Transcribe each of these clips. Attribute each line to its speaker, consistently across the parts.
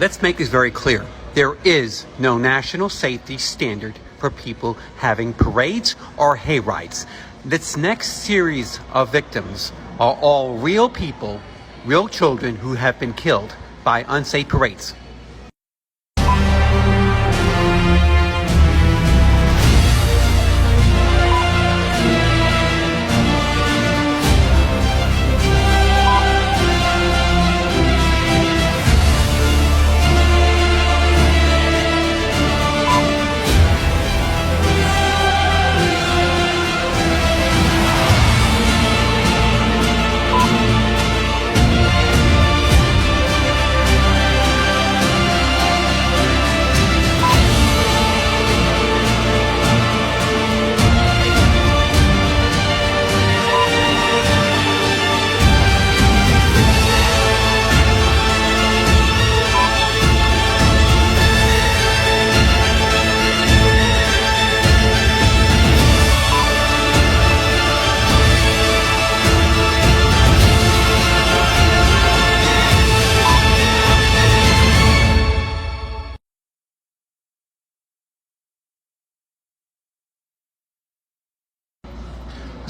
Speaker 1: Let's make this very clear. There is no national safety standard for people having parades or hayrides. This next series of victims are all real people, real children who have been killed by unsafe parades.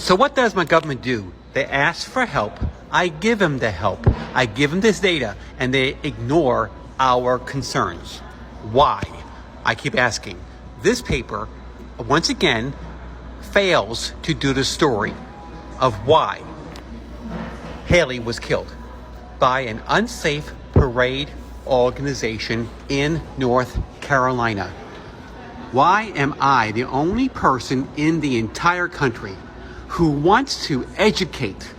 Speaker 1: So what does my government do? They ask for help. I give them the help. I give them this data, and they ignore our concerns. Why? I keep asking. This paper, once again, fails to do the story of why Haley was killed by an unsafe parade organization in North Carolina. Why am I the only person in the entire country who wants to educate,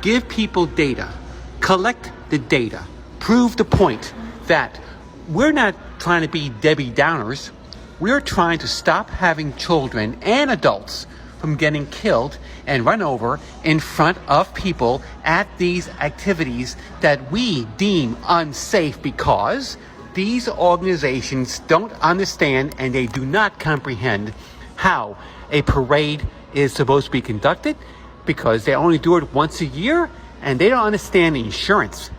Speaker 1: give people data, collect the data, prove the point that we're not trying to be Debbie Downers. We're trying to stop having children and adults from getting killed and run over in front of people at these activities that we deem unsafe because these organizations don't understand and they do not comprehend how a parade is supposed to be conducted, because they only do it once a year and they don't understand the insurance,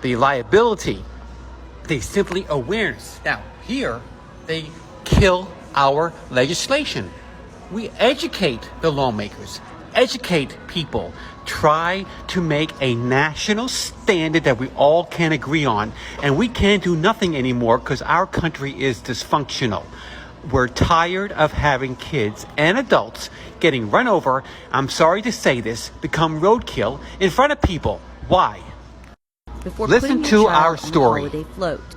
Speaker 1: the liability, the simply awareness. Now, here they kill our legislation. We educate the lawmakers, educate people, try to make a national standard that we all can agree on, and we can't do nothing anymore because our country is dysfunctional. We're tired of having kids and adults getting run over, I'm sorry to say this, become roadkill in front of people. Why? Listen to our story.
Speaker 2: Holiday float.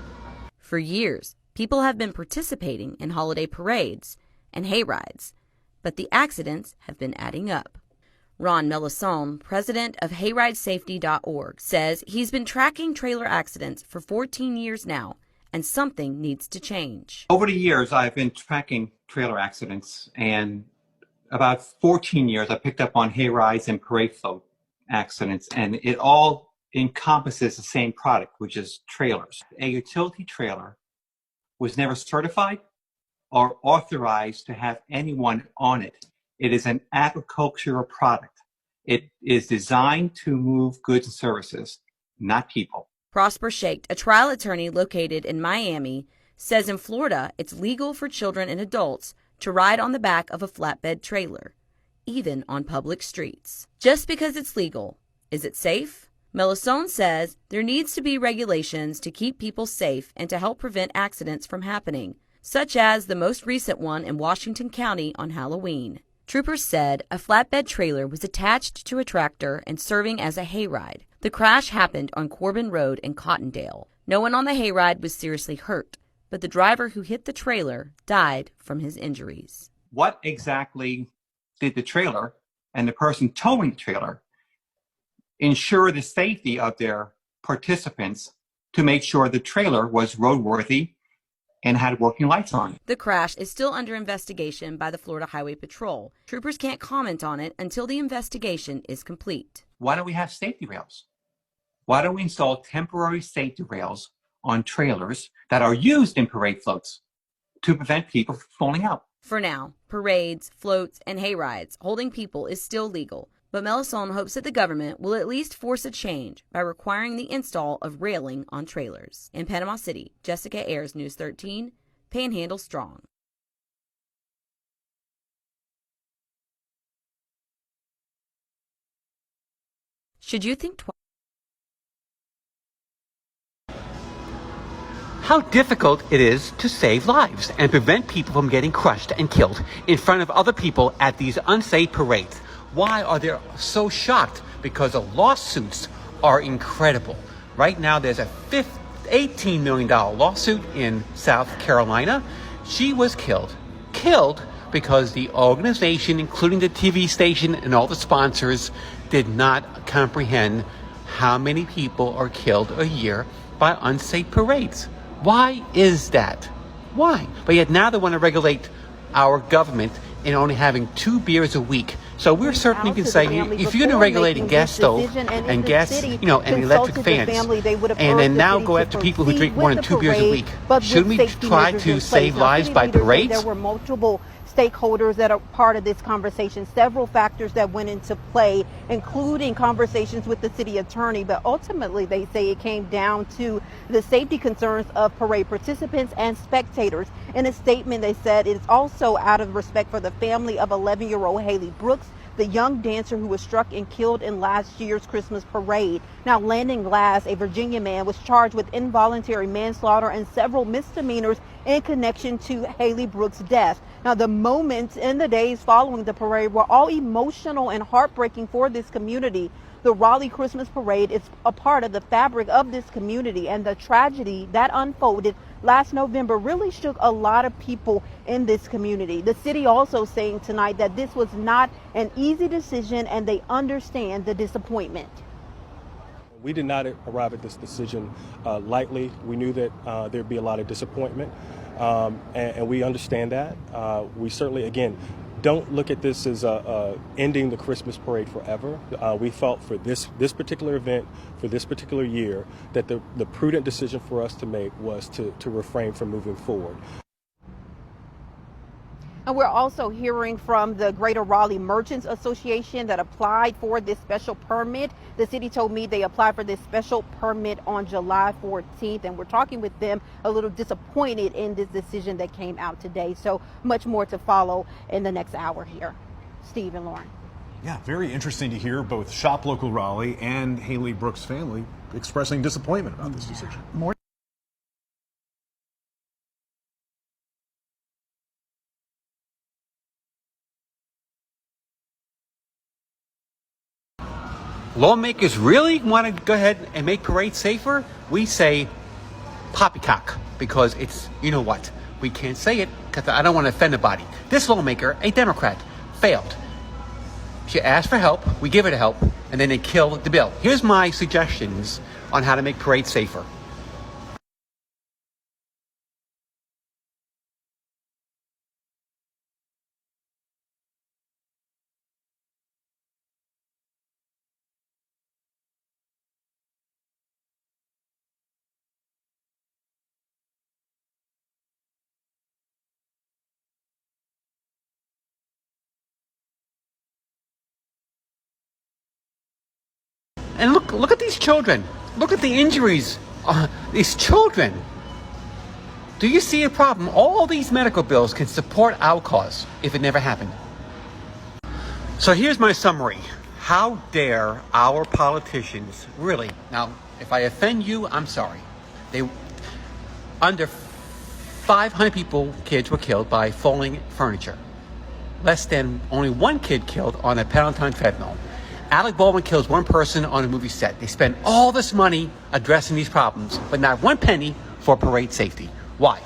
Speaker 2: For years, people have been participating in holiday parades and hayrides, but the accidents have been adding up. Ron Melisson, president of HayrideSafety.org, says he's been tracking trailer accidents for 14 years now, and something needs to change.
Speaker 3: Over the years, I've been tracking trailer accidents, and about 14 years, I picked up on hayrides and parade float accidents, and it all encompasses the same product, which is trailers. A utility trailer was never certified or authorized to have anyone on it. It is an agricultural product. It is designed to move goods and services, not people.
Speaker 2: Prosper Shaked, a trial attorney located in Miami, says in Florida it's legal for children and adults to ride on the back of a flatbed trailer, even on public streets. Just because it's legal, is it safe? Melisson says there needs to be regulations to keep people safe and to help prevent accidents from happening, such as the most recent one in Washington County on Halloween. Troopers said a flatbed trailer was attached to a tractor and serving as a hayride. The crash happened on Corbin Road in Cottondale. No one on the hayride was seriously hurt, but the driver who hit the trailer died from his injuries.
Speaker 3: What exactly did the trailer and the person towing the trailer ensure the safety of their participants to make sure the trailer was roadworthy and had working lights on?
Speaker 2: The crash is still under investigation by the Florida Highway Patrol. Troopers can't comment on it until the investigation is complete.
Speaker 3: Why don't we have safety rails? Why don't we install temporary safety rails on trailers that are used in parade floats to prevent people from falling out?
Speaker 2: For now, parades, floats, and hayrides holding people is still legal, But Melisone hopes that the government will at least force a change by requiring the install of railing on trailers. In Panama City, Jessica Ayers, News 13, Panhandle Strong. Should you think twice?
Speaker 1: How difficult it is to save lives and prevent people from getting crushed and killed in front of other people at these unsafe parades. Why are they so shocked? Because the lawsuits are incredible. Right now there's a $18 million lawsuit in South Carolina. She was killed because the organization, including the TV station and all the sponsors, did not comprehend how many people are killed a year by unsafe parades. Why is that? Why? But yet now they want to regulate our government in only having 2 beers a week. So we're certainly can say, if you're going to regulate a gas stove and gas, and electric fans, and then now go after people who drink more than 2 beers a week, shouldn't we try to save lives by parades?
Speaker 4: There were multiple stakeholders that are part of this conversation, several factors that went into play, including conversations with the city attorney, but ultimately they say it came down to the safety concerns of parade participants and spectators. In a statement, they said it's also out of respect for the family of 11-year-old Haley Brooks, the young dancer who was struck and killed in last year's Christmas parade. Now, Landon Glass, a Virginia man, was charged with involuntary manslaughter and several misdemeanors in connection to Haley Brooks' death. Now, the moments in the days following the parade were all emotional and heartbreaking for this community. The Raleigh Christmas Parade is a part of the fabric of this community, and the tragedy that unfolded last November really shook a lot of people in this community. The city also saying tonight that this was not an easy decision and they understand the disappointment.
Speaker 5: We did not arrive at this decision lightly. We knew that there'd be a lot of disappointment, and we understand that. We certainly, again, don't look at this as ending the Christmas parade forever. We felt for this particular event, for this particular year, that the prudent decision for us to make was to refrain from moving forward.
Speaker 4: And we're also hearing from the Greater Raleigh Merchants Association that applied for this special permit. The city told me they applied for this special permit on July 14th, and we're talking with them a little disappointed in this decision that came out today. So much more to follow in the next hour here. Steve and Lauren.
Speaker 6: Yeah, very interesting to hear both Shop Local Raleigh and Haley Brooks' family expressing disappointment about this decision.
Speaker 1: Lawmakers really want to go ahead and make parades safer? We say poppycock, because it's, you know what, we can't say it because I don't want to offend anybody. This lawmaker, a Democrat, failed. She asked for help, we give her the help, and then they kill the bill. Here's my suggestions on how to make parades safer. And look at these children. Look at the injuries. These children. Do you see a problem? All these medical bills can support our cause if it never happened. So here's my summary. How dare our politicians, really, now, if I offend you, I'm sorry. Under 500 kids were killed by falling furniture. Less than only 1 kid killed on a Peloton treadmill. Alec Baldwin kills 1 person on a movie set. They spend all this money addressing these problems, but not 1 penny for parade safety. Why?